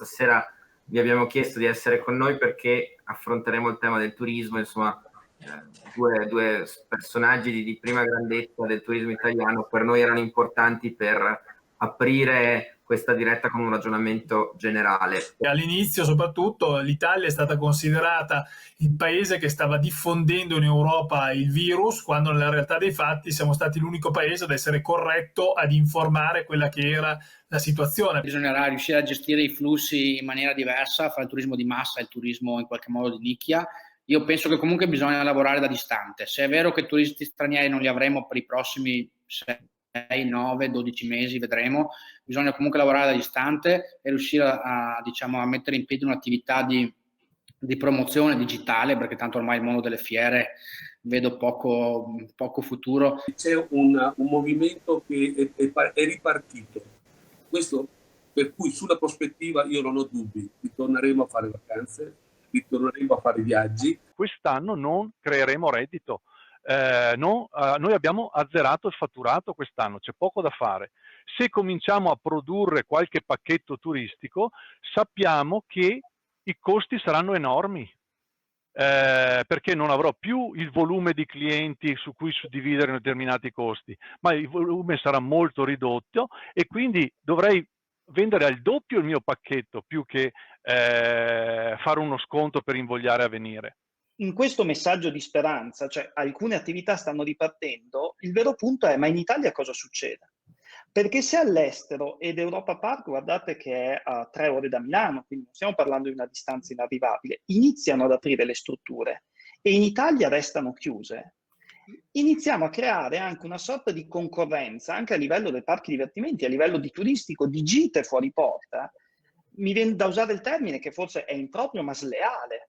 stasera vi abbiamo chiesto di essere con noi perché affronteremo il tema del turismo, insomma, due personaggi di prima grandezza del turismo italiano per noi erano importanti per aprire questa diretta con un ragionamento generale. All'inizio, soprattutto, l'Italia è stata considerata il paese che stava diffondendo in Europa il virus, quando nella realtà dei fatti siamo stati l'unico paese ad essere corretto ad informare quella che era la situazione. Bisognerà riuscire a gestire i flussi in maniera diversa fra il turismo di massa e il turismo in qualche modo di nicchia. Io penso che comunque bisogna lavorare da distante. Se è vero che turisti stranieri non li avremo per i prossimi 6, 9, 12 mesi, vedremo, bisogna comunque lavorare da distante e riuscire a mettere in piedi un'attività di promozione digitale, perché tanto ormai il mondo delle fiere vedo poco futuro. C'è un movimento che è ripartito, questo per cui sulla prospettiva io non ho dubbi, ritorneremo a fare vacanze, ritorneremo a fare viaggi. Quest'anno non creeremo reddito, noi abbiamo azzerato il fatturato quest'anno, c'è poco da fare. Se cominciamo a produrre qualche pacchetto turistico sappiamo che i costi saranno enormi, perché non avrò più il volume di clienti su cui suddividere determinati costi, ma il volume sarà molto ridotto e quindi dovrei vendere al doppio il mio pacchetto più che fare uno sconto per invogliare a venire. In questo messaggio di speranza, cioè alcune attività stanno ripartendo, il vero punto è: ma in Italia cosa succede? Perché se all'estero, ed Europa Park, guardate che è a 3 ore da Milano, quindi non stiamo parlando di una distanza inarrivabile, iniziano ad aprire le strutture e in Italia restano chiuse, iniziamo a creare anche una sorta di concorrenza, anche a livello dei parchi divertimenti, a livello di turistico, di gite fuori porta. Mi viene da usare il termine che forse è improprio ma sleale,